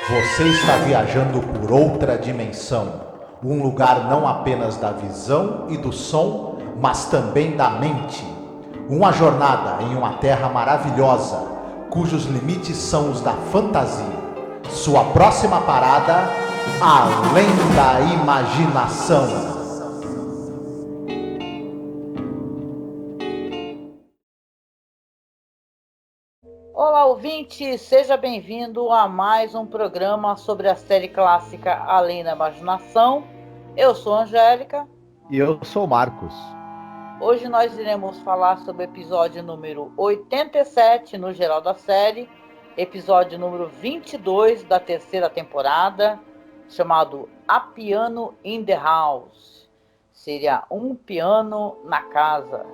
Você está viajando por outra dimensão, um lugar não apenas da visão e do som, mas também da mente. Uma jornada em uma terra maravilhosa, cujos limites são os da fantasia. Sua próxima parada, além da imaginação. Olá, ouvinte! Seja bem-vindo a mais um programa sobre a série clássica Além da Imaginação. Eu sou a Angélica. E eu sou o Marcos. Hoje nós iremos falar sobre o episódio número 87 no geral da série, episódio número 22 da terceira temporada, chamado A Piano in the House. Seria um piano na casa.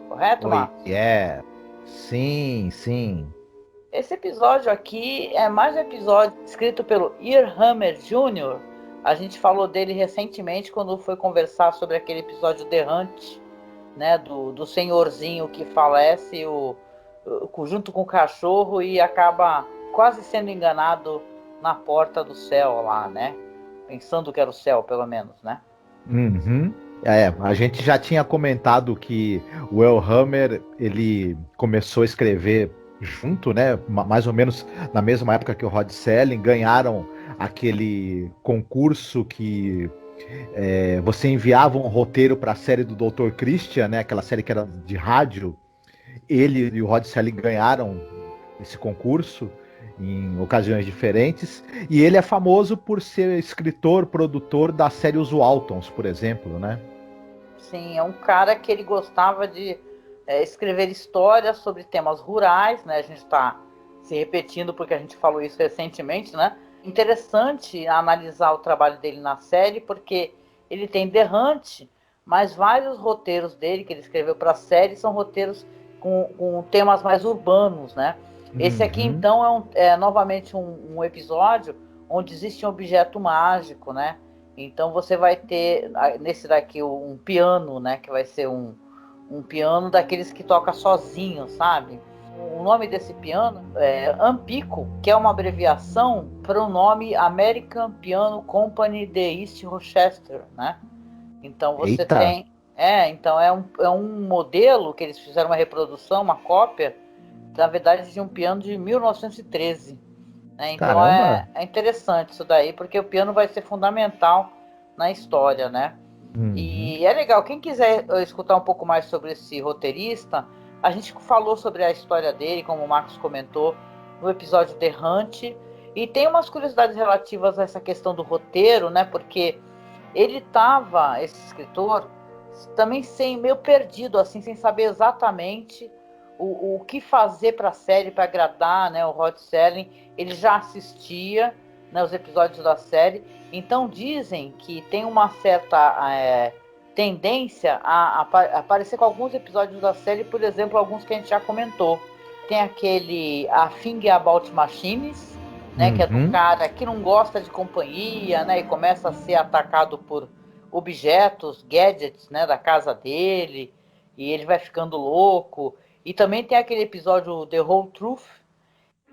Correto, Marcos? Sim. Esse episódio aqui é mais um episódio escrito pelo Ian Hammer Jr. A gente falou dele recentemente quando foi conversar sobre aquele episódio The Hunt, né, do senhorzinho que falece junto com o cachorro e acaba quase sendo enganado na porta do céu lá, né? Pensando que era o céu, pelo menos, né? Uhum. A gente já tinha comentado que o Elhammer, ele começou a escrever junto, né? Mais ou menos na mesma época que o Rod Serling, ganharam aquele concurso que você enviava um roteiro para a série do Dr. Christian, né? Aquela série que era de rádio. Ele e o Rod Serling ganharam esse concurso em ocasiões diferentes, e ele é famoso por ser escritor, produtor da série Os Waltons, por exemplo, né? Sim, é um cara que ele gostava de escrever histórias sobre temas rurais, né? A gente está se repetindo porque a gente falou isso recentemente, né? Interessante analisar o trabalho dele na série, porque ele tem The Hunt, mas vários roteiros dele que ele escreveu para a série são roteiros com temas mais urbanos, né? Esse aqui, então, é novamente um episódio onde existe um objeto mágico, né? Então você vai ter nesse daqui um piano, né? Que vai ser um piano daqueles que toca sozinho, sabe? O nome desse piano é Ampico, que é uma abreviação para o nome American Piano Company de East Rochester, né? Então você Eita! tem... então é um modelo que eles fizeram uma reprodução, uma cópia, na verdade, de um piano de 1913. Né? Então Caramba! é interessante isso daí, porque o piano vai ser fundamental na história, né? Uhum. E é legal, quem quiser escutar um pouco mais sobre esse roteirista, a gente falou sobre a história dele, como o Marcos comentou, no episódio The Hunt, e tem umas curiosidades relativas a essa questão do roteiro, né? Porque ele estava, esse escritor, também meio perdido, assim, sem saber exatamente o que fazer para a série, para agradar, né, o Rod Serling. Ele já assistia, né, os episódios da série, então dizem que tem uma certa tendência a aparecer com alguns episódios da série, por exemplo, alguns que a gente já comentou. Tem aquele A Thing About Machines, né, que é do Uhum. cara que não gosta de companhia, né, e começa a ser atacado por objetos, gadgets, né, da casa dele, e ele vai ficando louco. E também tem aquele episódio The Whole Truth.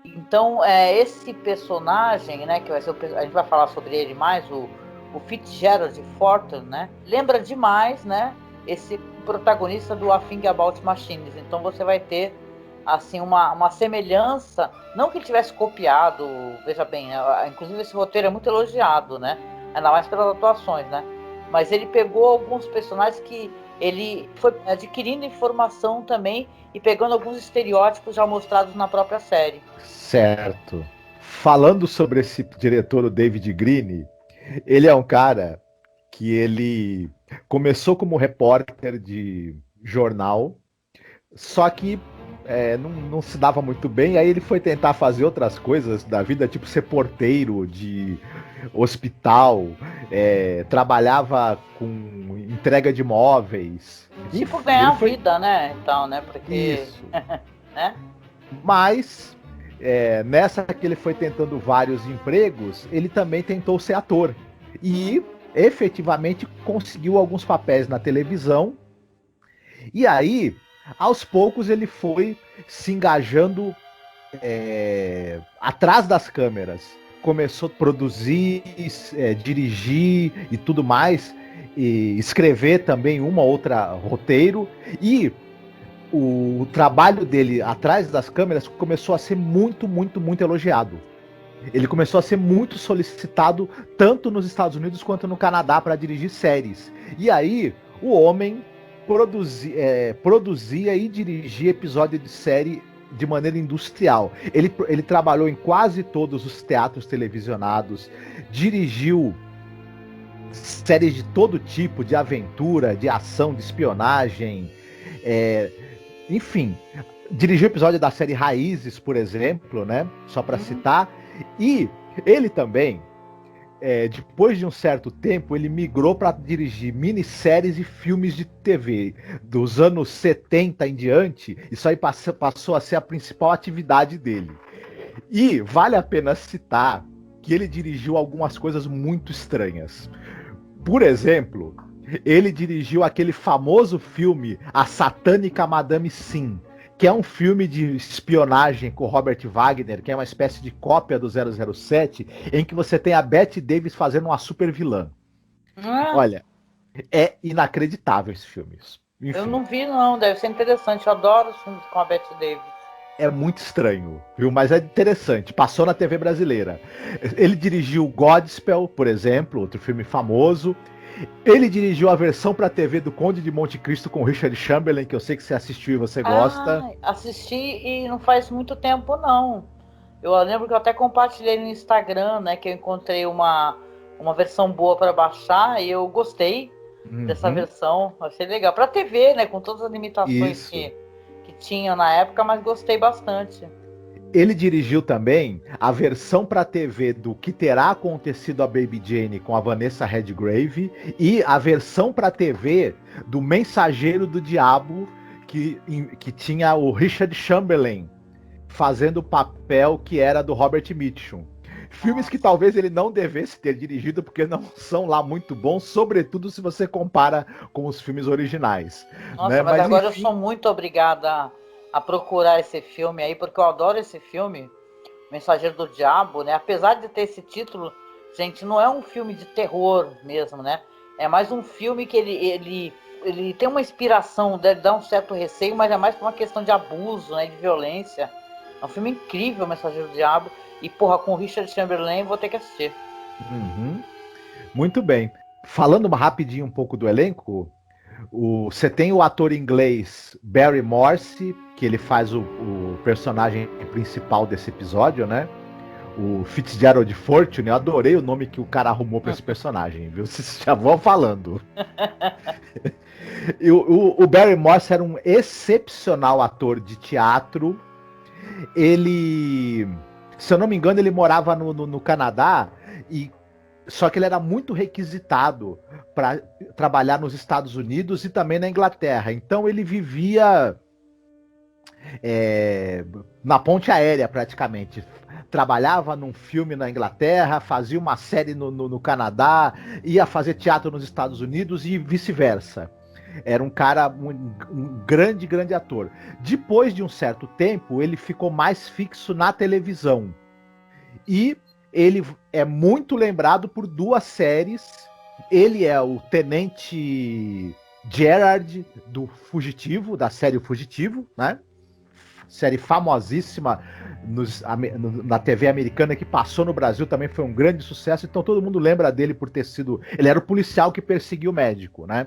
Então, esse personagem, né, que vai ser a gente vai falar sobre ele mais, o Fitzgerald Forton, né, lembra demais, né, esse protagonista do A Thing About Machines. Então você vai ter assim uma semelhança, não que ele tivesse copiado, veja bem, inclusive esse roteiro é muito elogiado, né, ainda mais pelas atuações, né, mas ele pegou alguns personagens que ele foi adquirindo informação também e pegando alguns estereótipos já mostrados na própria série. Certo. Falando sobre esse diretor, o David Green, ele é um cara que ele começou como repórter de jornal, só que não se dava muito bem, aí ele foi tentar fazer outras coisas da vida, tipo ser porteiro de hospital, trabalhava com entrega de móveis. Tipo Enfim, ele ganhar foi vida, né? Então, né? Porque, isso. né? Mas nessa que ele foi tentando vários empregos, ele também tentou ser ator. E efetivamente conseguiu alguns papéis na televisão. E aí, aos poucos, ele foi se engajando atrás das câmeras. começou a produzir, dirigir e tudo mais, e escrever também uma outra roteiro, e o trabalho dele atrás das câmeras começou a ser muito, muito, muito elogiado. Ele começou a ser muito solicitado tanto nos Estados Unidos quanto no Canadá para dirigir séries. E aí o homem produzia e dirigia episódio de série de maneira industrial. Ele trabalhou em quase todos os teatros televisionados, dirigiu séries de todo tipo, de aventura, de ação, de espionagem, enfim, dirigiu episódio da série Raízes, por exemplo, né? Só para citar. E ele também, depois de um certo tempo, ele migrou para dirigir minisséries e filmes de TV. Dos anos 70 em diante, isso aí passou a ser a principal atividade dele. E vale a pena citar que ele dirigiu algumas coisas muito estranhas. Por exemplo, ele dirigiu aquele famoso filme A Satânica Madame Sim, que é um filme de espionagem com Robert Wagner, que é uma espécie de cópia do 007, em que você tem a Bette Davis fazendo uma super vilã. Olha, é inacreditável esse filme. Enfim, eu não vi, não. Deve ser interessante. Eu adoro os filmes com a Bette Davis. É muito estranho, viu? Mas é interessante. Passou na TV brasileira. Ele dirigiu Godspell, por exemplo, outro filme famoso. Ele dirigiu a versão para TV do Conde de Monte Cristo com Richard Chamberlain, que eu sei que você assistiu e você gosta. Assisti e não faz muito tempo, não. Eu lembro que eu até compartilhei no Instagram, né, que eu encontrei uma versão boa para baixar e eu gostei dessa versão. Achei legal. Para TV, né, com todas as limitações que tinha na época, mas gostei bastante. Ele dirigiu também a versão para TV do Que Terá Acontecido a Baby Jane com a Vanessa Redgrave e a versão para TV do Mensageiro do Diabo, que tinha o Richard Chamberlain fazendo o papel que era do Robert Mitchum. Filmes que talvez ele não devesse ter dirigido, porque não são lá muito bons, sobretudo se você compara com os filmes originais. Nossa, né? mas agora enfim, eu sou muito obrigada a procurar esse filme aí, porque eu adoro esse filme, Mensageiro do Diabo, né? Apesar de ter esse título, gente, não é um filme de terror mesmo, né? É mais um filme que ele tem uma inspiração, deve dar um certo receio, mas é mais por uma questão de abuso, né? De violência. É um filme incrível, Mensageiro do Diabo. E, porra, com o Richard Chamberlain, vou ter que assistir. Muito bem. Falando rapidinho um pouco do elenco, você tem o ator inglês Barry Morse, que ele faz o personagem principal desse episódio, né? O Fitzgerald Fortune. Eu adorei o nome que o cara arrumou para esse personagem, viu? Vocês já vão falando. E o Barry Morse era um excepcional ator de teatro. Ele, se eu não me engano, ele morava no Canadá, só que ele era muito requisitado para trabalhar nos Estados Unidos e também na Inglaterra. Então ele vivia na ponte aérea praticamente. Trabalhava num filme na Inglaterra, fazia uma série no Canadá, ia fazer teatro nos Estados Unidos e vice-versa. Era um cara, um grande, grande ator. Depois de um certo tempo, ele ficou mais fixo na televisão. E ele é muito lembrado por duas séries. Ele é o Tenente Gerard do Fugitivo, da série O Fugitivo, né? Série famosíssima na TV americana, que passou no Brasil, também foi um grande sucesso. Então todo mundo lembra dele por ter sido... Ele era o policial que perseguiu o médico, né?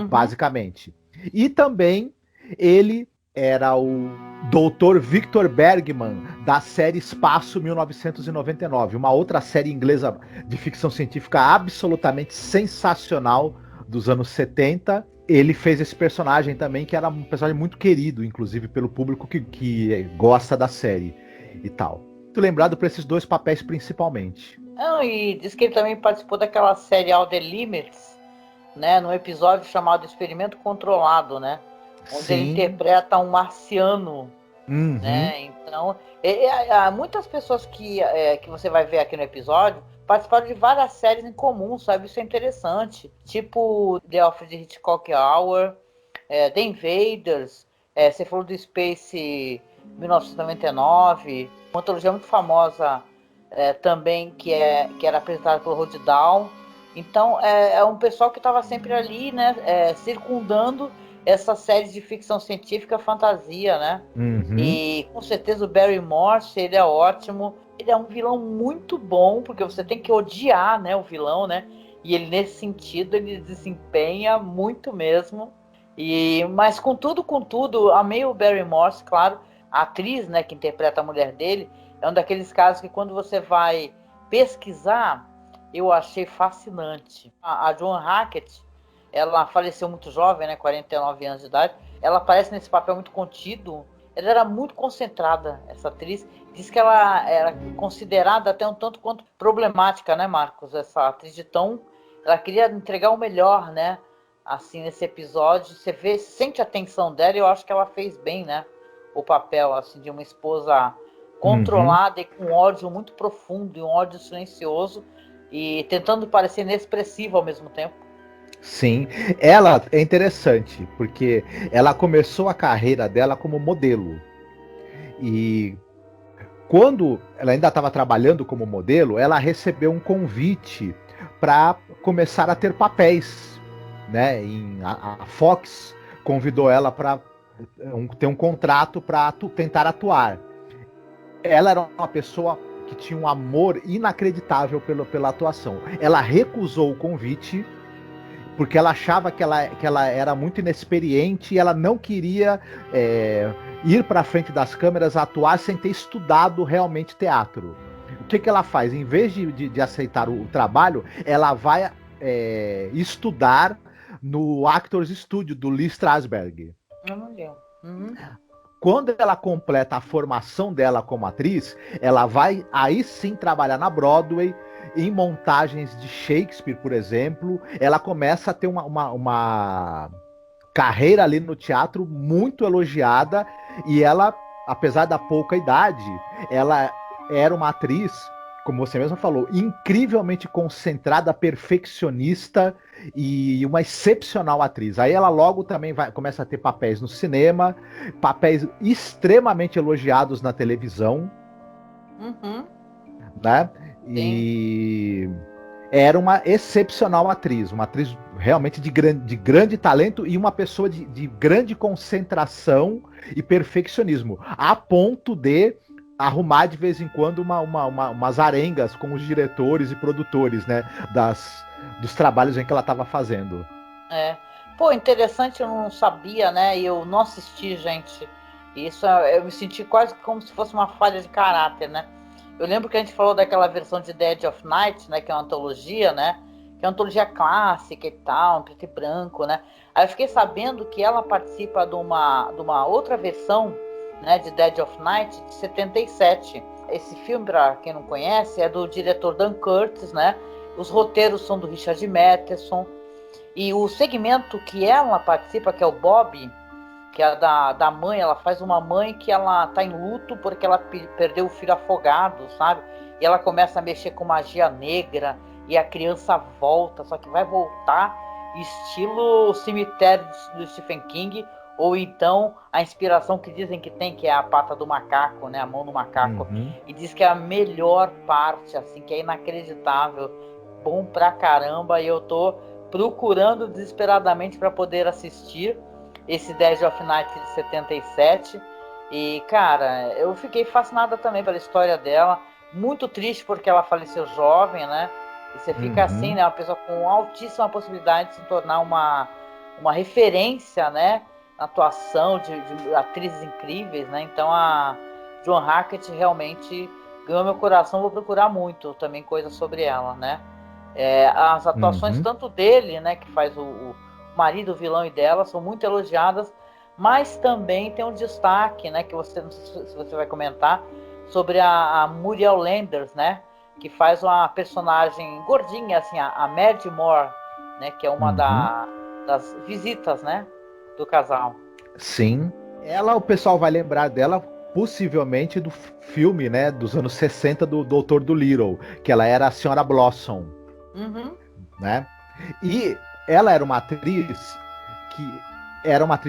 Basicamente. E também ele era o Dr. Victor Bergman, da série Espaço 1999, uma outra série inglesa de ficção científica absolutamente sensacional dos anos 70. Ele fez esse personagem também, que era um personagem muito querido, inclusive, pelo público que gosta da série e tal. Muito lembrado por esses dois papéis principalmente. E diz que ele também participou daquela série All the Limits, né, num episódio chamado Experimento Controlado, né, onde ele interpreta um marciano, né, então muitas pessoas que você vai ver aqui no episódio participaram de várias séries em comum, sabe, isso é interessante, tipo The Alfred Hitchcock Hour, The Invaders, você falou do Space 1999, uma antologia muito famosa também que era apresentado pelo Rod Down. Então é um pessoal que estava sempre ali, né, circundando essa série de ficção científica, fantasia, né? Uhum. E com certeza o Barry Morse, ele é ótimo. Ele é um vilão muito bom, porque você tem que odiar, né, o vilão, né? E ele, nesse sentido, ele desempenha muito mesmo. Mas contudo, amei o Barry Morse, claro. A atriz, né, que interpreta a mulher dele, é um daqueles casos que quando você vai pesquisar, eu achei fascinante. A Joan Hackett, ela faleceu muito jovem, né, 49 anos de idade. Ela aparece nesse papel muito contido. Ela era muito concentrada, essa atriz. Diz que ela era considerada até um tanto quanto problemática, né, Marcos? Essa atriz de tom, ela queria entregar o melhor, né? Assim, nesse episódio, você vê, sente a tensão dela, e eu acho que ela fez bem, né? O papel, assim, de uma esposa controlada e com ódio muito profundo, e um ódio silencioso, e tentando parecer inexpressiva ao mesmo tempo. Sim, ela é interessante, porque ela começou a carreira dela como modelo. E quando ela ainda estava trabalhando como modelo, ela recebeu um convite para começar a ter papéis, né? A Fox convidou ela para ter um contrato para tentar atuar. Ela era uma pessoa que tinha um amor inacreditável pela atuação. Ela recusou o convite porque ela achava que ela era muito inexperiente e ela não queria ir para frente das câmeras, atuar sem ter estudado realmente teatro. O que ela faz? Em vez de aceitar o trabalho, ela vai estudar no Actors Studio do Lee Strasberg. Uhum. Quando ela completa a formação dela como atriz, ela vai aí sim trabalhar na Broadway, em montagens de Shakespeare, por exemplo. Ela começa a ter uma carreira ali no teatro muito elogiada, e ela, apesar da pouca idade, ela era uma atriz, como você mesma falou, incrivelmente concentrada, perfeccionista e uma excepcional atriz. Aí ela logo também começa a ter papéis no cinema, papéis extremamente elogiados na televisão, né? E era uma excepcional atriz, uma atriz realmente de grande talento e uma pessoa de grande concentração e perfeccionismo, a ponto de arrumar de vez em quando umas arengas com os diretores e produtores, né, dos trabalhos em que ela estava fazendo. Pô, interessante, eu não sabia, né? E eu não assisti, gente. Isso eu me senti quase como se fosse uma falha de caráter, né? Eu lembro que a gente falou daquela versão de Dead of Night, né? Que é uma antologia, né? Que é uma antologia clássica e tal, preto e branco, né? Aí eu fiquei sabendo que ela participa de uma outra versão, né? De Dead of Night, de 77. Esse filme, para quem não conhece, é do diretor Dan Curtis, né? Os roteiros são do Richard Matheson. E o segmento que ela participa, que é o Bob, que é da mãe, ela faz uma mãe que ela tá em luto porque ela perdeu o filho afogado, sabe? E ela começa a mexer com magia negra e a criança volta, só que vai voltar estilo cemitério do Stephen King, ou então a inspiração que dizem que tem, que é a pata do macaco, né? A mão do macaco. E diz que é a melhor parte, assim, que é inacreditável, bom pra caramba, e eu tô procurando desesperadamente para poder assistir esse Dead of Night de 77. E, cara, eu fiquei fascinada também pela história dela. Muito triste porque ela faleceu jovem, né? E você fica assim, né? Uma pessoa com altíssima possibilidade de se tornar uma referência, né? Na atuação de atrizes incríveis, né? Então a Joan Hackett realmente ganhou meu coração. Vou procurar muito também coisas sobre ela, né? As atuações tanto dele, né, que faz o marido, o vilão, e dela, são muito elogiadas, mas também tem um destaque, né, que você, não sei se você vai comentar, sobre a Muriel Landers, né, que faz uma personagem gordinha, assim, a Madge Moore, né, que é uma das visitas, né, do casal. Sim. Ela, o pessoal vai lembrar dela possivelmente do filme, né, dos anos 60 do Doutor Dolittle, que ela era a Senhora Blossom. Né? E ela era uma atriz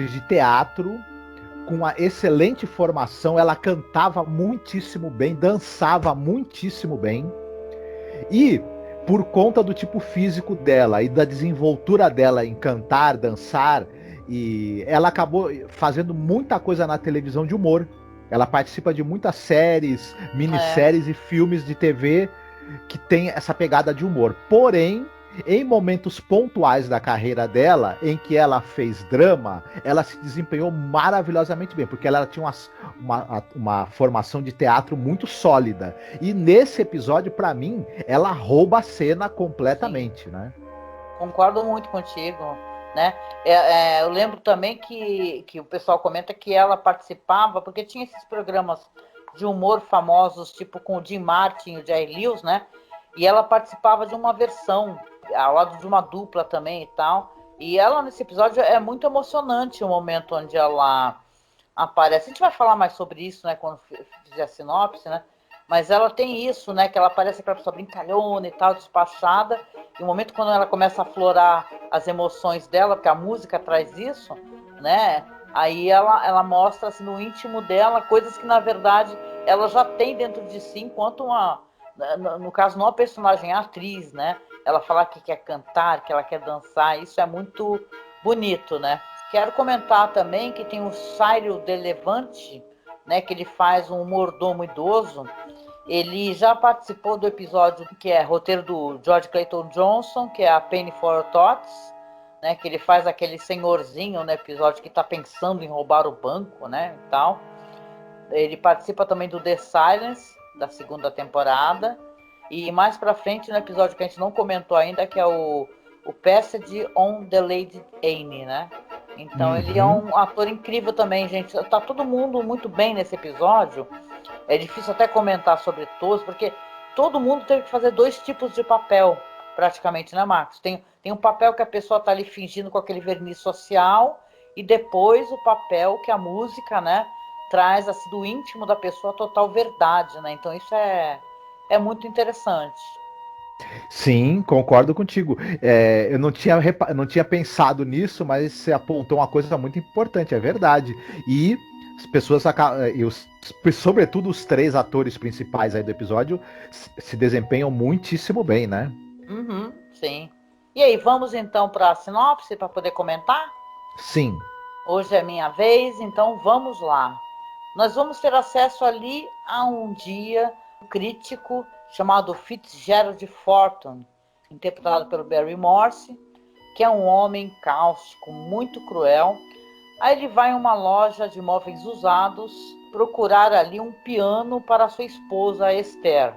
de teatro com uma excelente formação, ela cantava muitíssimo bem, dançava muitíssimo bem. E por conta do tipo físico dela e da desenvoltura dela em cantar, dançar, e ela acabou fazendo muita coisa na televisão de humor. Ela participa de muitas séries, minisséries e filmes de TV que tem essa pegada de humor. Porém, em momentos pontuais da carreira dela, em que ela fez drama, ela se desempenhou maravilhosamente bem, porque ela tinha uma formação de teatro muito sólida. E nesse episódio, para mim, ela rouba a cena completamente, né? Concordo muito contigo, né? Eu lembro também que o pessoal comenta que ela participava, porque tinha esses programas de humor famosos, tipo com o Jim Martin e o Jerry Lewis, né? E ela participava de uma versão, ao lado de uma dupla também e tal. E ela, nesse episódio, é muito emocionante o momento onde ela aparece. A gente vai falar mais sobre isso, né, quando fizer a sinopse, né? Mas ela tem isso, né, que ela parece aquela pessoa brincalhona e tal, despachada. E o momento quando ela começa a aflorar as emoções dela, porque a música traz isso, né? Aí ela mostra assim, no íntimo dela coisas que, na verdade, ela já tem dentro de si, enquanto no caso, não a personagem, a atriz, né? Ela fala que quer cantar, que ela quer dançar, isso é muito bonito, né? Quero comentar também que tem o Cyril de Levante, né, que ele faz um mordomo idoso. Ele já participou do episódio que é roteiro do George Clayton Johnson, que é a Penny for Your Thoughts, né, que ele faz aquele senhorzinho no episódio que está pensando em roubar o banco, né, e tal. Ele participa também do The Silence, da segunda temporada. E mais pra frente, no episódio que a gente não comentou ainda, que é o Passage on the Lady Anne, né? Então ele é um ator incrível também, gente. Tá todo mundo muito bem nesse episódio. É difícil até comentar sobre todos, porque todo mundo teve que fazer 2 tipos de papel, praticamente, né, Marcos? Tem um papel que a pessoa tá ali fingindo com aquele verniz social, e depois o papel que a música, né, traz assim, do íntimo da pessoa a total verdade, né? Então isso é muito interessante. Sim, concordo contigo. Eu não tinha pensado nisso, mas você apontou uma coisa muito importante, é verdade. E as pessoas sobretudo os 3 atores principais aí do episódio se desempenham muitíssimo bem, né? Uhum, sim. E aí, vamos então para a sinopse para poder comentar? Sim. Hoje é minha vez, então vamos lá. Nós vamos ter acesso ali a um dia crítico chamado Fitzgerald Forton, interpretado pelo Barry Morse, que é um homem cáustico, muito cruel. Aí ele vai em uma loja de móveis usados procurar ali um piano para sua esposa Esther,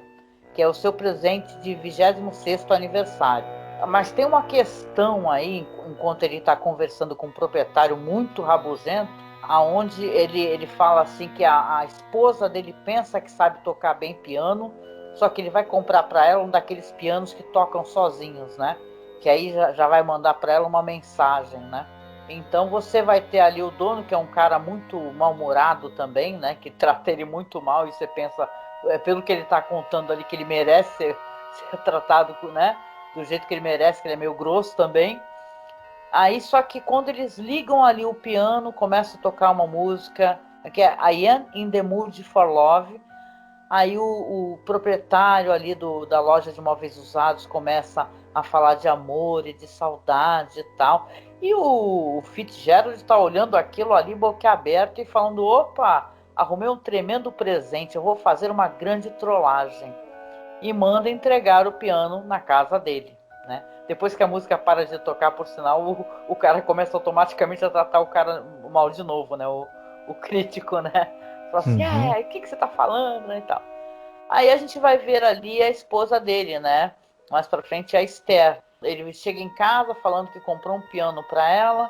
que é o seu presente de 26º aniversário. Mas tem uma questão aí, enquanto ele está conversando com um proprietário muito rabugento, aonde ele fala assim que a esposa dele pensa que sabe tocar bem piano, só que ele vai comprar para ela um daqueles pianos que tocam sozinhos, né? Que aí já vai mandar para ela uma mensagem, né? Então você vai ter ali o dono, que é um cara muito mal-humorado também, né? Que trata ele muito mal, e você pensa, pelo que ele está contando ali, que ele merece ser tratado, né? Do jeito que ele merece, que ele é meio grosso também. Aí só que quando eles ligam ali o piano, começa a tocar uma música, que é I Am in the Mood for Love. Aí o proprietário ali da loja de móveis usados começa a falar de amor e de saudade e tal. E o Fitzgerald está olhando aquilo ali boquiaberto e falando, opa, arrumei um tremendo presente, eu vou fazer uma grande trollagem. E manda entregar o piano na casa dele, né? Depois que a música para de tocar, por sinal, o cara começa automaticamente a tratar o cara mal de novo, né? O crítico, né? Fala assim, o que você tá falando, né? E tal. Aí a gente vai ver ali a esposa dele, né? Mais pra frente a Esther. Ele chega em casa falando que comprou um piano para ela,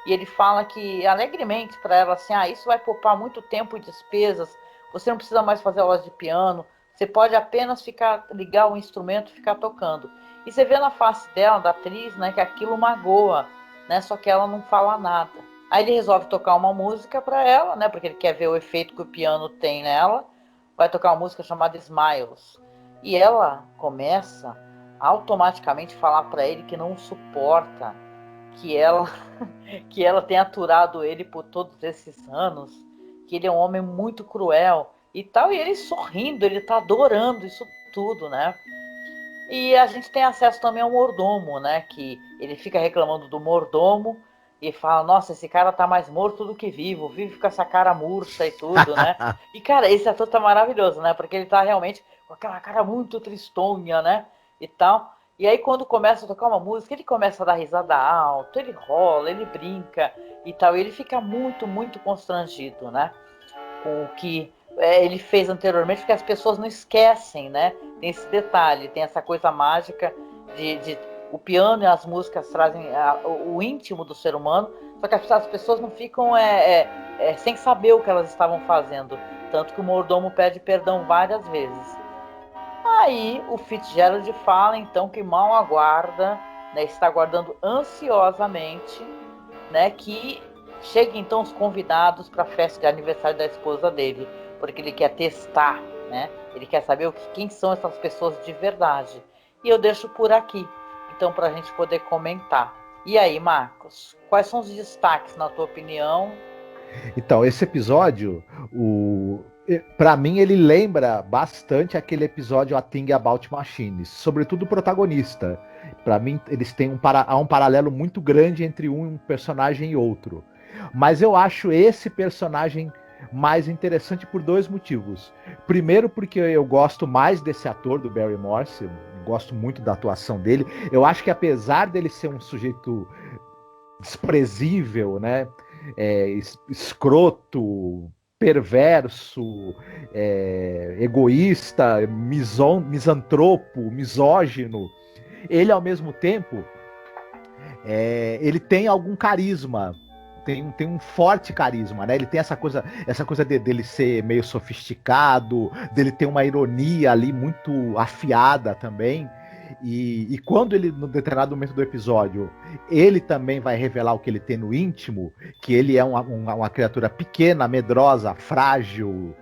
e ele fala que alegremente para ela assim, isso vai poupar muito tempo e despesas. Você não precisa mais fazer aulas de piano. Você pode apenas ligar o instrumento e ficar tocando. E você vê na face dela, da atriz, né, que aquilo magoa, né? Só que ela não fala nada. Aí ele resolve tocar uma música para ela, né? Porque ele quer ver o efeito que o piano tem nela. Vai tocar uma música chamada Smiles. E ela começa a automaticamente falar para ele que não suporta que ela que ela tem aturado ele por todos esses anos, que ele é um homem muito cruel e tal, e ele sorrindo, ele tá adorando isso tudo, né? E a gente tem acesso também ao mordomo, né? Que ele fica reclamando do mordomo e fala, nossa, esse cara tá mais morto do que vivo, vive com essa cara murcha e tudo, né? E, cara, esse ator tá maravilhoso, né? Porque ele tá realmente com aquela cara muito tristonha, né? E tal. E aí, quando começa a tocar uma música, ele começa a dar risada alto, ele rola, ele brinca e tal. E ele fica muito, muito constrangido, né? Com o que ele fez anteriormente, porque as pessoas não esquecem, né? Tem esse detalhe, tem essa coisa mágica de o piano e as músicas trazem o íntimo do ser humano, só que as pessoas não ficam sem saber o que elas estavam fazendo. Tanto que o mordomo pede perdão várias vezes. Aí o Fitzgerald fala então que mal aguarda, né, está aguardando ansiosamente, né, que cheguem então os convidados para a festa de aniversário da esposa dele, porque ele quer testar, né? Ele quer saber quem são essas pessoas de verdade. E eu deixo por aqui, então, para a gente poder comentar. E aí, Marcos, quais são os destaques, na tua opinião? Então, esse episódio, para mim, ele lembra bastante aquele episódio A Thing About Machines, sobretudo o protagonista. Para mim, eles têm há um paralelo muito grande entre um personagem e outro. Mas eu acho esse personagem mais interessante por dois motivos. Primeiro, porque eu gosto mais desse ator, do Barry Morse, gosto muito da atuação dele. Eu acho que apesar dele ser um sujeito desprezível, né, escroto, perverso, egoísta, misantropo, misógino, ele ao mesmo tempo ele tem algum carisma. Tem um forte carisma, né? Ele tem essa coisa dele ser meio sofisticado, dele ter uma ironia ali muito afiada também. E quando ele, no determinado momento do episódio, ele também vai revelar o que ele tem no íntimo, que ele é uma criatura pequena, medrosa, frágil.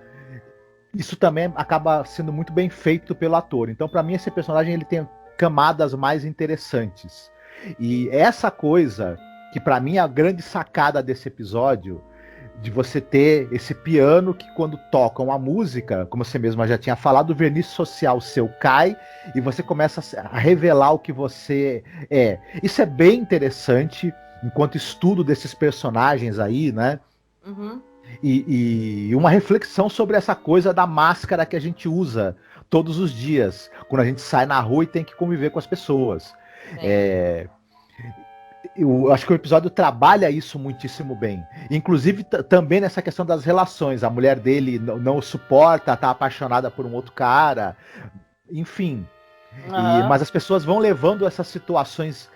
Isso também acaba sendo muito bem feito pelo ator. Então, para mim, esse personagem ele tem camadas mais interessantes. E essa coisa que para mim é a grande sacada desse episódio, de você ter esse piano que quando toca uma música, como você mesma já tinha falado, o verniz social seu cai e você começa a revelar o que você é. Isso é bem interessante, enquanto estudo desses personagens aí, né? Uhum. E uma reflexão sobre essa coisa da máscara que a gente usa todos os dias, quando a gente sai na rua e tem que conviver com as pessoas. Eu acho que o episódio trabalha isso muitíssimo bem. Inclusive, também nessa questão das relações. A mulher dele não o suporta, tá apaixonada por um outro cara. Enfim. Mas as pessoas vão levando essas situações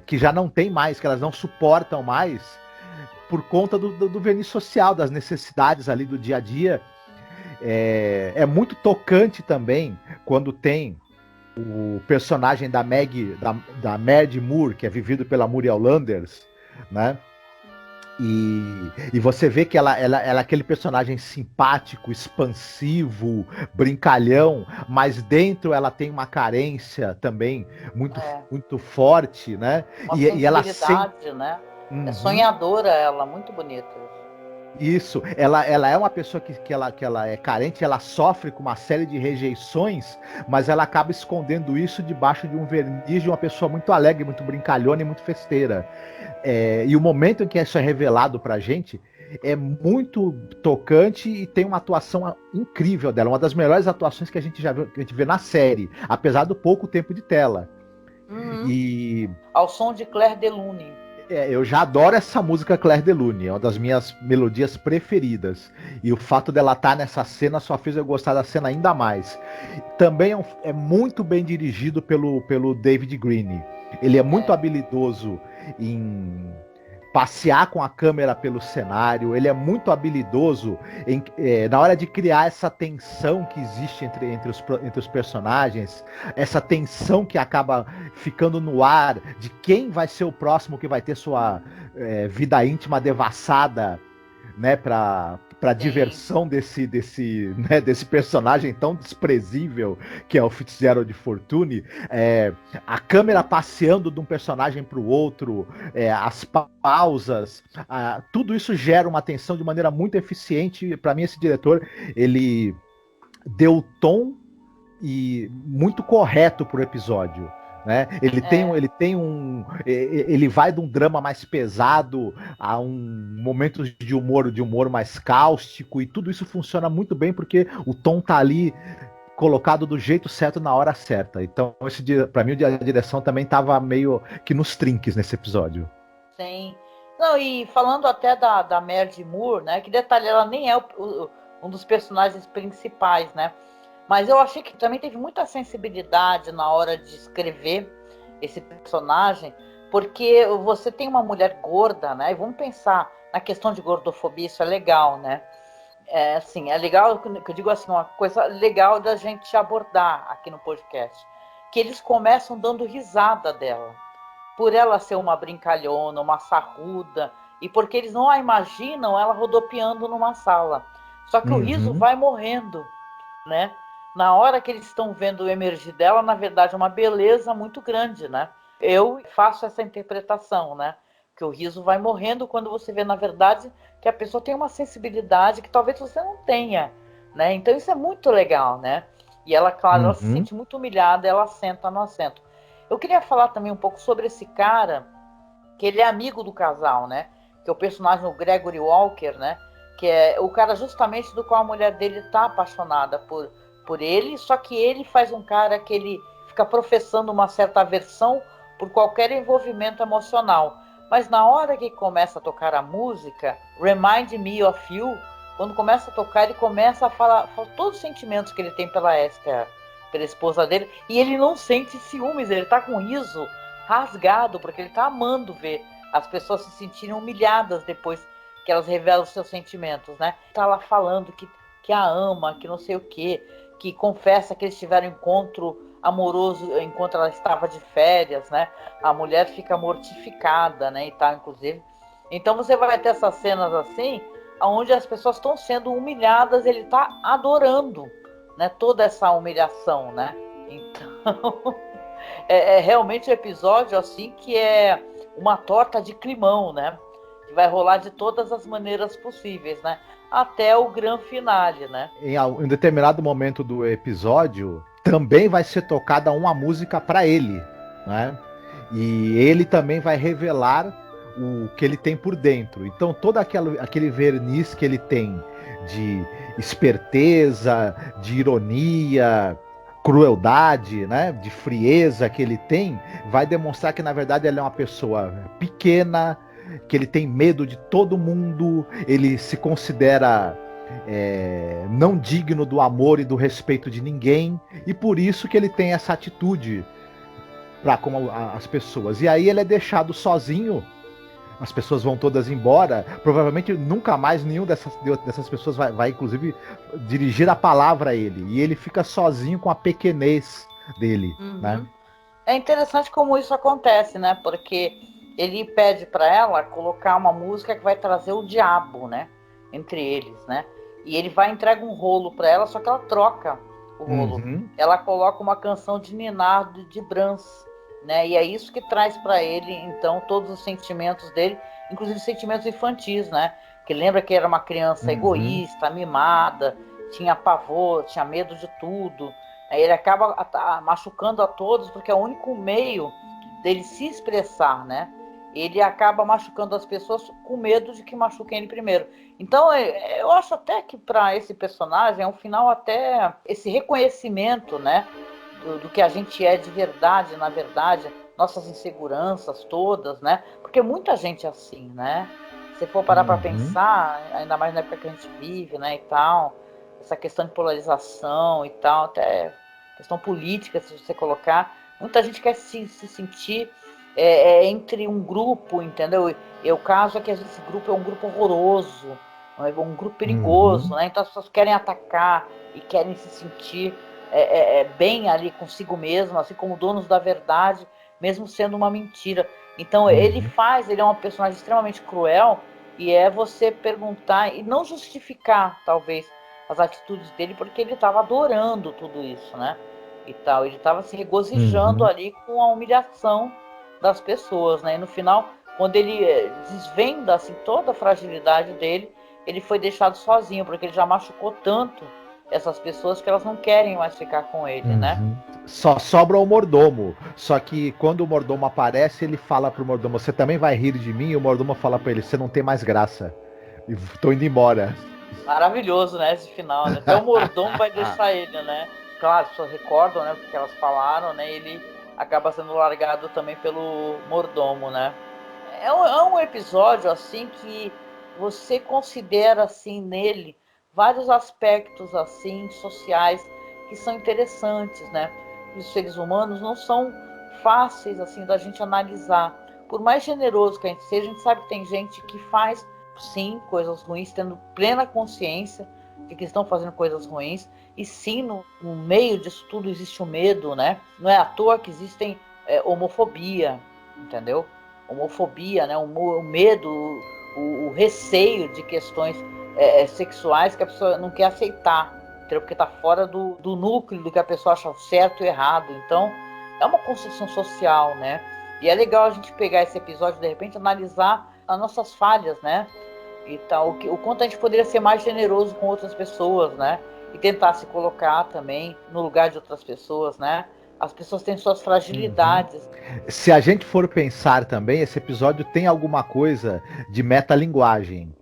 que já não tem mais, que elas não suportam mais, por conta do verniz social, das necessidades ali do dia a dia. É muito tocante também quando tem o personagem da Mad Moore, que é vivido pela Muriel Landers, né? E você vê que ela é aquele personagem simpático, expansivo, brincalhão, mas dentro ela tem uma carência também muito forte, né? Uma sensibilidade, né? Uhum. É sonhadora ela, muito bonita. Isso, ela é uma pessoa que ela é carente, ela sofre com uma série de rejeições, mas ela acaba escondendo isso debaixo de um verniz de uma pessoa muito alegre, muito brincalhona e muito festeira. E o momento em que isso é revelado pra gente é muito tocante e tem uma atuação incrível dela, uma das melhores atuações que a gente já viu, que a gente vê na série, apesar do pouco tempo de tela. Uhum. Ao som de Claire Delune. Eu já adoro essa música Claire Delune, é uma das minhas melodias preferidas. E o fato dela estar nessa cena só fez eu gostar da cena ainda mais. Também é muito bem dirigido pelo David Green. Ele é muito habilidoso em passear com a câmera pelo cenário, ele é muito habilidoso na hora de criar essa tensão que existe entre os personagens, essa tensão que acaba ficando no ar de quem vai ser o próximo que vai ter sua vida íntima devassada, né, para para diversão desse personagem tão desprezível que é o Fitzgerald Fortune, a câmera passeando de um personagem para o outro, as pausas, tudo isso gera uma tensão de maneira muito eficiente. Para mim, esse diretor, ele deu o tom e muito correto pro episódio. Né? Ele vai de um drama mais pesado a momentos de humor mais cáustico, e tudo isso funciona muito bem porque o tom tá ali colocado do jeito certo na hora certa. Então, para mim, a direção também tava meio que nos trinques nesse episódio. Sim. Não, e falando até da Merd Moore, né? Que detalhe, ela nem é um dos personagens principais, né? Mas eu achei que também teve muita sensibilidade na hora de escrever esse personagem, porque você tem uma mulher gorda, né? E vamos pensar na questão de gordofobia, isso é legal, né? É legal, que eu digo assim, uma coisa legal da gente abordar aqui no podcast, que eles começam dando risada dela, por ela ser uma brincalhona, uma sarruda, e porque eles não a imaginam ela rodopiando numa sala. Só que o riso vai morrendo, né? Na hora que eles estão vendo o emergir dela, na verdade é uma beleza muito grande, né? Eu faço essa interpretação, né? Que o riso vai morrendo quando você vê, na verdade, que a pessoa tem uma sensibilidade que talvez você não tenha, né? Então isso é muito legal, né? E ela, claro, ela se sente muito humilhada, ela senta no assento. Eu queria falar também um pouco sobre esse cara, que ele é amigo do casal, né? Que é o personagem, o Gregory Walker, né? Que é o cara justamente do qual a mulher dele tá apaixonada por ele, só que ele faz um cara que ele fica professando uma certa aversão por qualquer envolvimento emocional. Mas na hora que começa a tocar a música, Remind Me of You, quando começa a tocar, ele começa a falar todos os sentimentos que ele tem pela Esther, pela esposa dele, e ele não sente ciúmes, ele tá com um riso rasgado, porque ele tá amando ver as pessoas se sentirem humilhadas depois que elas revelam os seus sentimentos, né? Tá lá falando que a ama, que não sei o quê, que confessa que eles tiveram encontro amoroso enquanto ela estava de férias, né? A mulher fica mortificada, né? E tal, inclusive. Então você vai ter essas cenas assim, onde as pessoas estão sendo humilhadas, ele está adorando, né? Toda essa humilhação, né? Então é realmente um episódio assim que é uma torta de climão, né? Que vai rolar de todas as maneiras possíveis, né? Até o grande finale, né? Em determinado momento do episódio, também vai ser tocada uma música para ele, né? E ele também vai revelar o que ele tem por dentro. Então, todo aquele verniz que ele tem de esperteza, de ironia, crueldade, né? De frieza que ele tem, vai demonstrar que, na verdade, ele é uma pessoa pequena, que ele tem medo de todo mundo, ele se considera não digno do amor e do respeito de ninguém, e por isso que ele tem essa atitude para com as pessoas. E aí ele é deixado sozinho, as pessoas vão todas embora, provavelmente nunca mais nenhum dessas pessoas vai inclusive dirigir a palavra a ele, e ele fica sozinho com a pequenez dele, né? É interessante como isso acontece, né? Porque ele pede para ela colocar uma música que vai trazer o diabo, né? Entre eles, né? E ele vai entregar um rolo para ela, só que ela troca o rolo. Ela coloca uma canção de Ninar de Brahms, né? E é isso que traz para ele, então, todos os sentimentos dele, inclusive sentimentos infantis, né? Que lembra que era uma criança egoísta, mimada, tinha pavor, tinha medo de tudo. Aí ele acaba machucando a todos, porque é o único meio dele se expressar, né? Ele acaba machucando as pessoas com medo de que machuquem ele primeiro. Então, eu acho até que para esse personagem é um final até esse reconhecimento, né? Do que a gente é de verdade, na verdade, nossas inseguranças todas, né? Porque muita gente é assim, né? Se for parar para pensar, ainda mais na época que a gente vive, né, e tal, essa questão de polarização e tal, até questão política, se você colocar, muita gente quer se sentir entre um grupo, entendeu? E o caso é que esse grupo é um grupo horroroso, um grupo perigoso, né? Então as pessoas querem atacar e querem se sentir bem ali consigo mesmo, assim como donos da verdade, mesmo sendo uma mentira. Então ele é um personagem extremamente cruel, E é você perguntar e não justificar, talvez, as atitudes dele, porque ele estava adorando tudo isso, né? E tal, ele estava se regozijando ali com a humilhação das pessoas, né? E no final, quando ele desvenda assim, toda a fragilidade dele, ele foi deixado sozinho, porque ele já machucou tanto essas pessoas que elas não querem mais ficar com ele, né? Só sobra o mordomo. Só que quando o mordomo aparece, ele fala pro mordomo: você também vai rir de mim? E o mordomo fala pra ele: você não tem mais graça. E tô indo embora. Maravilhoso, né? Esse final, né? Até o mordomo vai deixar ele, né? Claro, as pessoas recordam, né? Porque elas falaram, né? Ele acaba sendo largado também pelo mordomo, né? É um episódio, assim, que você considera, assim, nele vários aspectos, assim, sociais que são interessantes, né? Os seres humanos não são fáceis, assim, da gente analisar. Por mais generoso que a gente sabe que tem gente que faz, sim, coisas ruins, tendo plena consciência de que estão fazendo coisas ruins. E sim, no meio disso tudo existe o medo, né? Não é à toa que existem homofobia, entendeu? Homofobia, né? O medo, o receio de questões sexuais que a pessoa não quer aceitar, entendeu? Porque está fora do núcleo do que a pessoa acha certo e errado. Então, é uma construção social, né? E é legal a gente pegar esse episódio, de repente, analisar as nossas falhas, né? E tal, o quanto a gente poderia ser mais generoso com outras pessoas, né? E tentar se colocar também no lugar de outras pessoas, né? As pessoas têm suas fragilidades. Se a gente for pensar também, esse episódio tem alguma coisa de metalinguagem,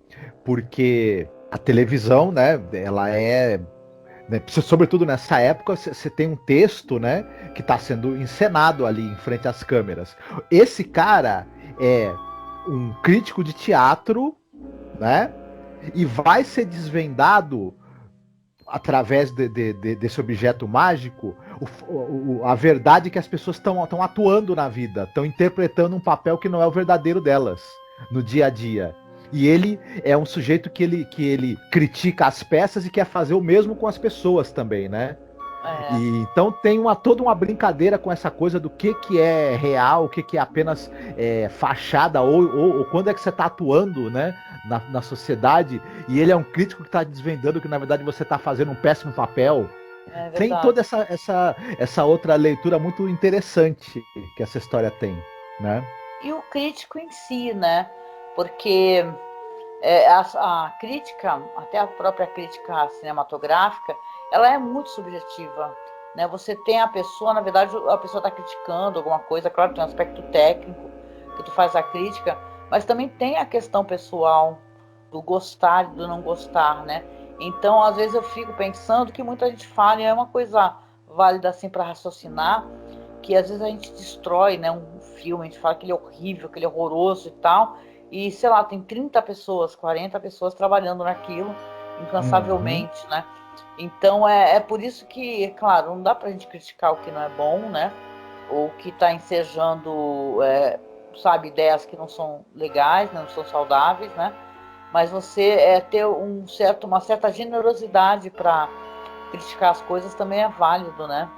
porque a televisão, né, ela é, né, sobretudo nessa época, você tem um texto, né, que está sendo encenado ali em frente às câmeras. Esse cara é um crítico de teatro, né, e vai ser desvendado através desse objeto mágico, a verdade é que as pessoas estão atuando na vida, estão interpretando um papel que não é o verdadeiro delas no dia a dia. E ele é um sujeito que ele critica as peças e quer fazer o mesmo com as pessoas também, né? E, então tem toda uma brincadeira com essa coisa do que é real, o que é apenas fachada, ou quando é que você está atuando, né, na sociedade, e ele é um crítico que está desvendando que na verdade você está fazendo um péssimo papel. Tem toda essa outra leitura muito interessante que essa história tem, né? E o crítico em si, né? Porque a crítica, até a própria crítica cinematográfica, ela é muito subjetiva, né? Você tem a pessoa, na verdade, a pessoa está criticando alguma coisa, claro, tem um aspecto técnico que tu faz a crítica, mas também tem a questão pessoal do gostar e do não gostar, né? Então, às vezes eu fico pensando que muita gente fala, e é uma coisa válida assim para raciocinar, que às vezes a gente destrói, né, um filme, a gente fala que ele é horrível, que ele é horroroso e tal, e sei lá, tem 30 pessoas, 40 pessoas trabalhando naquilo incansavelmente, né? Então é por isso que, claro, não dá pra gente criticar o que não é bom, né? Ou que tá ensejando, sabe, ideias que não são legais, né? Não são saudáveis, né? Mas você ter uma certa generosidade para criticar as coisas também é válido, né?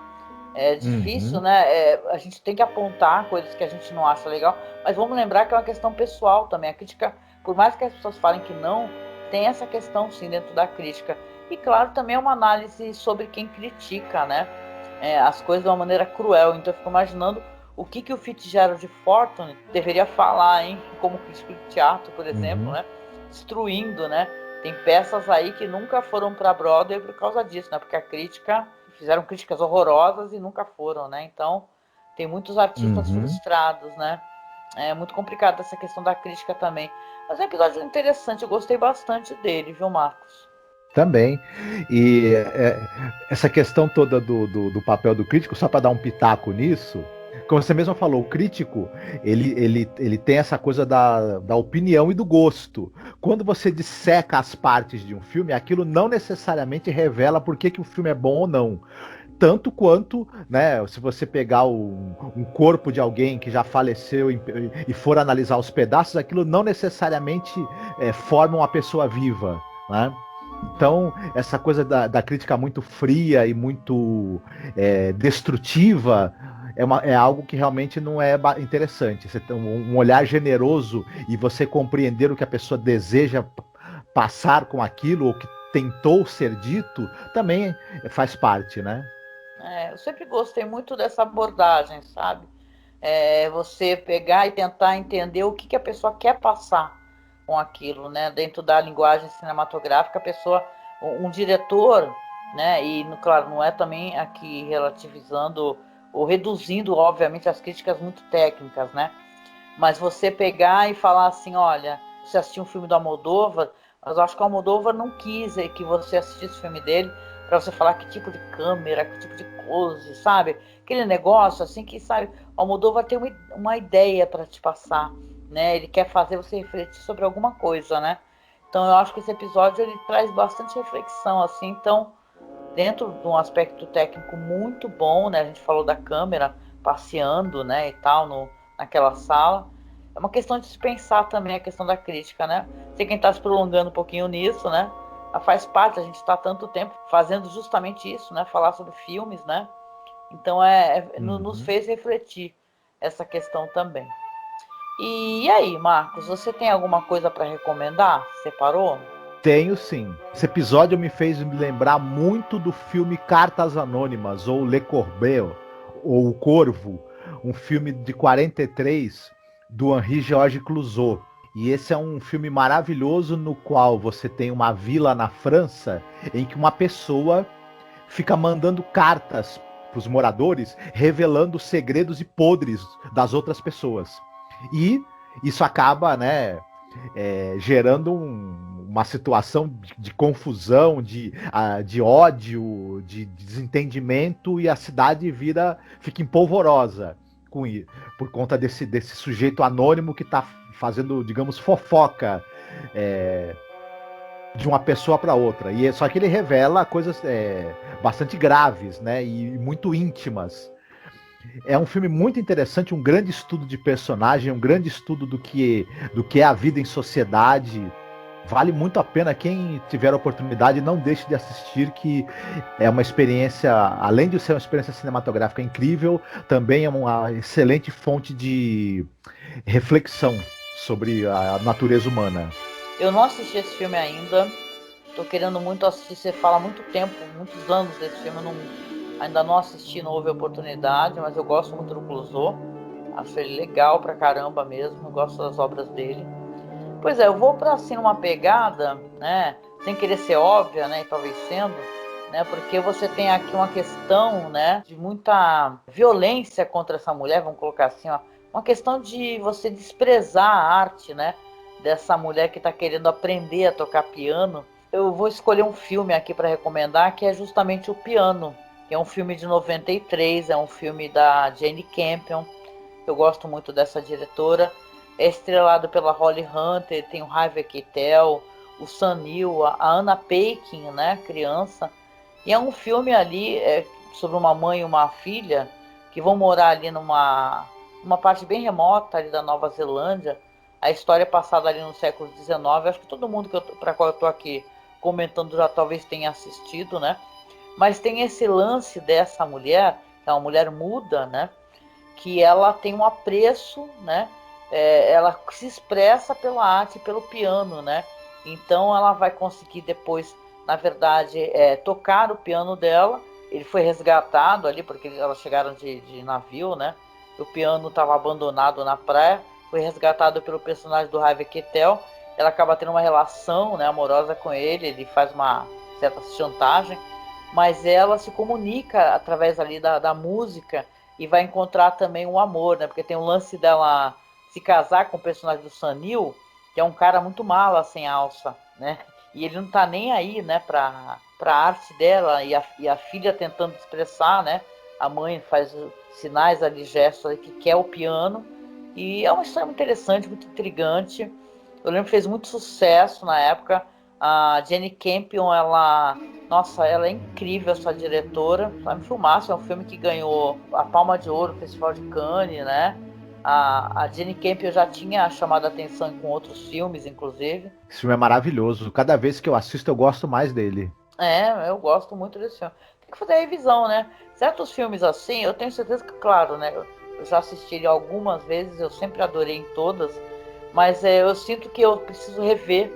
É difícil, né? A gente tem que apontar coisas que a gente não acha legal, mas vamos lembrar que é uma questão pessoal também. A crítica, por mais que as pessoas falem que não, tem essa questão sim dentro da crítica. E claro, também é uma análise sobre quem critica, né? As coisas de uma maneira cruel. Então eu fico imaginando o que o Fitzgerald Fortune deveria falar, hein? Como crítico de teatro, por exemplo, né? Destruindo, né? Tem peças aí que nunca foram para Broadway por causa disso, né? Porque a crítica fizeram críticas horrorosas e nunca foram, né? Então tem muitos artistas frustrados, né? É muito complicado essa questão da crítica também. Mas é um episódio interessante, eu gostei bastante dele, viu, Marcos? Também. E essa questão toda do papel do crítico, só para dar um pitaco nisso, como você mesmo falou, o crítico, ele tem essa coisa da opinião e do gosto. Quando você disseca as partes de um filme, aquilo não necessariamente revela por que o filme é bom ou não. Tanto quanto, né, se você pegar um corpo de alguém que já faleceu e for analisar os pedaços, aquilo não necessariamente forma uma pessoa viva, né? Então, essa coisa da crítica muito fria e muito destrutiva, é algo que realmente não é interessante. Você tem um olhar generoso e você compreender o que a pessoa deseja passar com aquilo, ou que tentou ser dito, também faz parte, né? Eu sempre gostei muito dessa abordagem, sabe? Você pegar e tentar entender o que a pessoa quer passar com aquilo, né? Dentro da linguagem cinematográfica, a pessoa, um diretor, né? E, claro, não é também aqui relativizando ou reduzindo, obviamente, as críticas muito técnicas, né? Mas você pegar e falar assim, olha, você assistiu um filme do Almodóvar, mas eu acho que o Almodóvar não quis que você assistisse o filme dele para você falar que tipo de câmera, que tipo de close, sabe? Aquele negócio assim que, sabe, o Almodóvar tem uma ideia para te passar, né? Ele quer fazer você refletir sobre alguma coisa, né? Então eu acho que esse episódio ele traz bastante reflexão, assim, então dentro de um aspecto técnico muito bom, né? A gente falou da câmera passeando, né, e tal, naquela sala. É uma questão de se pensar também a questão da crítica, né? Sei quem está se prolongando um pouquinho nisso, né? Mas faz parte, a gente está tanto tempo fazendo justamente isso, né? Falar sobre filmes, né? Então nos fez refletir essa questão também. E aí, Marcos, você tem alguma coisa para recomendar? Separou? Tenho sim. Esse episódio me fez me lembrar muito do filme Cartas Anônimas, ou Le Corbeau, ou O Corvo, um filme de 43 do Henri-Georges Clouzot. E esse é um filme maravilhoso no qual você tem uma vila na França em que uma pessoa fica mandando cartas para os moradores, revelando segredos e podres das outras pessoas. E isso acaba, né, gerando uma situação de confusão, de ódio, de desentendimento, e a cidade fica empolvorosa por conta desse sujeito anônimo que está fazendo, digamos, fofoca de uma pessoa para outra. E só que ele revela coisas bastante graves, né, e muito íntimas. É um filme muito interessante, um grande estudo de personagem, um grande estudo do que é a vida em sociedade. Vale muito a pena. Quem tiver a oportunidade, não deixe de assistir, que é uma experiência, além de ser uma experiência cinematográfica incrível, também é uma excelente fonte de reflexão sobre a natureza humana. Eu não assisti esse filme ainda. Tô querendo muito assistir. Você fala há muito tempo, muitos anos desse filme. Ainda não assisti, não houve oportunidade, mas eu gosto muito do Clouzot. Acho ele legal pra caramba mesmo. Eu gosto das obras dele. Pois é, eu vou para assim uma pegada, né, sem querer ser óbvia, né, e talvez sendo, né, porque você tem aqui uma questão, né, de muita violência contra essa mulher, vamos colocar assim, ó, uma questão de você desprezar a arte, né, dessa mulher que está querendo aprender a tocar piano. Eu vou escolher um filme aqui para recomendar, que é justamente O Piano, que é um filme de 93, é um filme da Jane Campion. Eu gosto muito dessa diretora. É estrelado pela Holly Hunter, tem o Harvey Keitel, o Sam Neill, a Anna Paquin, né, criança. E é um filme ali sobre uma mãe e uma filha que vão morar ali numa parte bem remota ali da Nova Zelândia. A história é passada ali no século XIX. Acho que todo mundo para qual eu estou aqui comentando já talvez tenha assistido, né? Mas tem esse lance dessa mulher, que é uma mulher muda, né? Que ela tem um apreço, né? Ela se expressa pela arte, pelo piano, né? Então ela vai conseguir depois, na verdade, tocar o piano dela. Ele foi resgatado ali, porque elas chegaram de navio, né? O piano estava abandonado na praia, foi resgatado pelo personagem do Harvey Keitel. Ela acaba tendo uma relação, né, amorosa com ele, ele faz uma certa chantagem, mas ela se comunica através ali da música e vai encontrar também um amor, né? Porque tem o lance dela se casar com o personagem do Sam Neill, que é um cara muito mala, sem alça, né? E ele não tá nem aí, né, pra arte dela, e a filha tentando expressar, né? A mãe faz sinais ali, gestos ali, que quer o piano. E é uma história muito interessante, muito intrigante. Eu lembro que fez muito sucesso na época. A Jane Campion, nossa, ela é incrível, essa diretora. Sabe, filmaço, é um filme que ganhou a Palma de Ouro no Festival de Cannes, né? A Jane Campion já tinha chamado a atenção com outros filmes, inclusive. Esse filme é maravilhoso. Cada vez que eu assisto, eu gosto mais dele. Eu gosto muito desse filme. tem que fazer a revisão, né? Certos filmes assim, eu tenho certeza que, claro, né? Eu já assisti ele algumas vezes, eu sempre adorei em todas, mas eu sinto que eu preciso rever,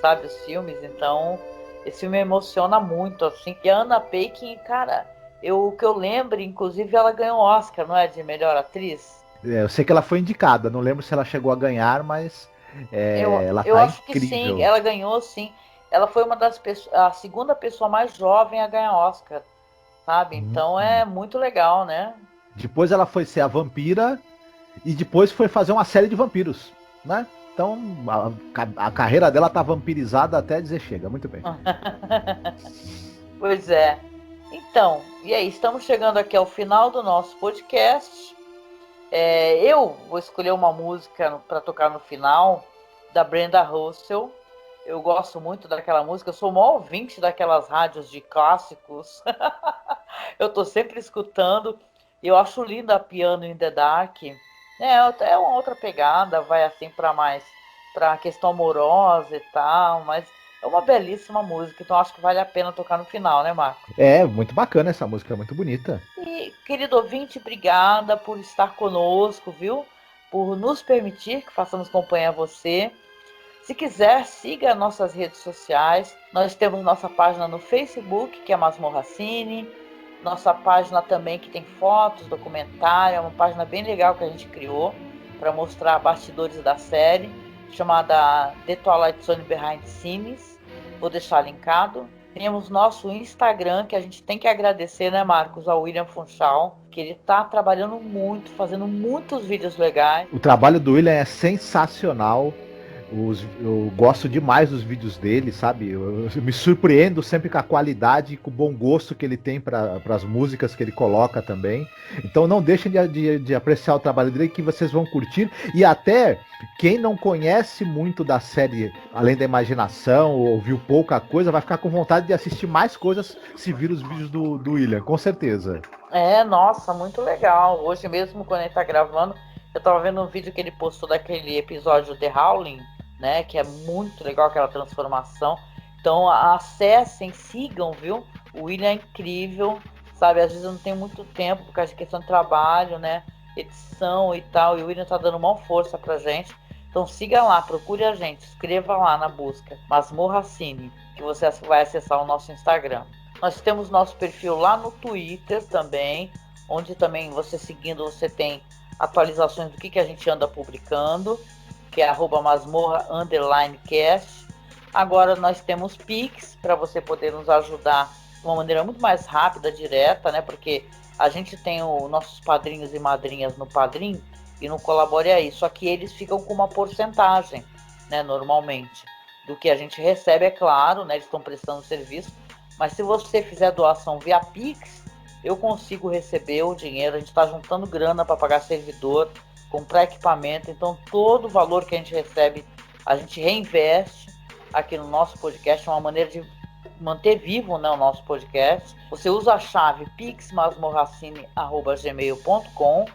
sabe, os filmes, então esse filme me emociona muito, assim. E a Anna Paquin, cara, o que eu lembro, inclusive, ela ganhou o Oscar, não é, de melhor atriz? Eu sei que ela foi indicada, não lembro se ela chegou a ganhar, mas ela Eu tá acho que sim, incrível. ela ganhou sim. Ela foi uma das pessoas, a segunda pessoa mais jovem a ganhar Oscar, sabe? Então Hum. é muito legal, né? Depois ela foi ser a vampira e depois foi fazer uma série de vampiros, né? Então a carreira dela tá vampirizada até dizer chega, muito bem. Pois é. Então, e aí, estamos chegando aqui ao final do nosso podcast. Eu vou escolher uma música para tocar no final, da Brenda Russell. Eu gosto muito daquela música, eu sou o maior ouvinte daquelas rádios de clássicos. Eu tô sempre escutando. Eu acho linda a Piano in the Dark. É uma outra pegada, vai assim para mais para questão amorosa e tal, mas é uma belíssima música, então acho que vale a pena tocar no final, né, Marco? É, muito bacana essa música, é muito bonita. E, querido ouvinte, obrigada por estar conosco, viu? Por nos permitir que façamos companhia a você. Se quiser, siga nossas redes sociais. Nós temos nossa página no Facebook, que é Masmorra Cine. Nossa página também que tem fotos, documentário. É uma página bem legal que a gente criou para mostrar bastidores da série, chamada The Twilight Zone Behind Scenes. Vou deixar linkado. Temos nosso Instagram, que a gente tem que agradecer, né, Marcos, ao William Funchal, que ele está trabalhando muito, fazendo muitos vídeos legais. O trabalho do William é sensacional. Eu gosto demais dos vídeos dele, sabe? Eu me surpreendo sempre com a qualidade e com o bom gosto que ele tem para as músicas que ele coloca também. Então não deixem de apreciar o trabalho dele, que vocês vão curtir. E até quem não conhece muito da série, além da imaginação, ou ouviu pouca coisa, vai ficar com vontade de assistir mais coisas se vir os vídeos do William, com certeza. Nossa, muito legal. Hoje mesmo, quando ele tá gravando, eu tava vendo um vídeo que ele postou daquele episódio The Howling, né? Que é muito legal aquela transformação. Então, acessem, sigam, viu? O William é incrível, sabe? Às vezes eu não tenho muito tempo por causa de questão de trabalho, né? Edição e tal. E o William tá dando uma força pra gente. Então, siga lá, procure a gente, escreva lá na busca Masmorra Cine, que você vai acessar o nosso Instagram. Nós temos nosso perfil lá no Twitter também, onde também você seguindo, você tem atualizações do que a gente anda publicando, que é @masmorra_cast. Agora nós temos Pix, para você poder nos ajudar de uma maneira muito mais rápida, direta, né? Porque a gente tem os nossos padrinhos e madrinhas no Padrim e no Colabore Aí, só que eles ficam com uma porcentagem, né, normalmente, do que a gente recebe, é claro, né? Eles estão prestando serviço. Mas se você fizer doação via Pix, eu consigo receber o dinheiro. A gente está juntando grana para pagar servidor, comprar equipamento. Então, todo o valor que a gente recebe, a gente reinveste aqui no nosso podcast. É uma maneira de manter vivo, né, o nosso podcast. Você usa a chave pixmasmorracine@gmail.com,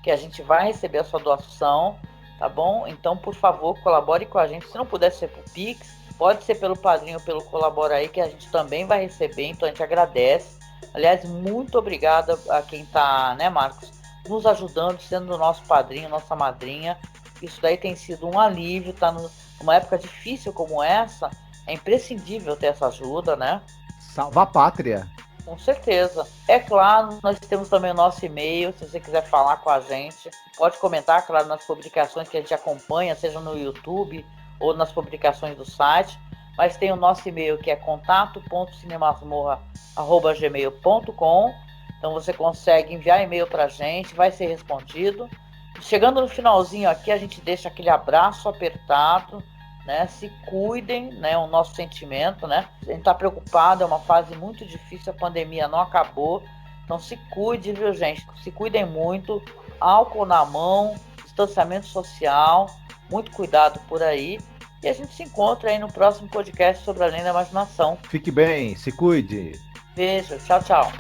que a gente vai receber a sua doação, tá bom? Então, por favor, colabore com a gente. Se não puder ser por Pix, pode ser pelo Padrinho ou pelo Colabora Aí, que a gente também vai receber, então a gente agradece. Aliás, muito obrigada a quem está, né, Marcos, nos ajudando, sendo nosso padrinho, nossa madrinha. Isso daí tem sido um alívio, tá numa época difícil como essa, é imprescindível ter essa ajuda, né? Salva a pátria. Com certeza. É claro, nós temos também o nosso e-mail, se você quiser falar com a gente, pode comentar, claro, nas publicações que a gente acompanha, seja no YouTube ou nas publicações do site, mas tem o nosso e-mail que é contato.cinemasmorra@gmail.com. Então você consegue enviar e-mail para a gente, vai ser respondido. Chegando no finalzinho aqui, a gente deixa aquele abraço apertado, né? Se cuidem, né? O nosso sentimento, né? A gente está preocupado, é uma fase muito difícil, a pandemia não acabou. Então se cuide, viu, gente? Se cuidem muito, álcool na mão, distanciamento social, muito cuidado por aí. E a gente se encontra aí no próximo podcast sobre Além da Imaginação. Fique bem, se cuide. Beijo, tchau, tchau.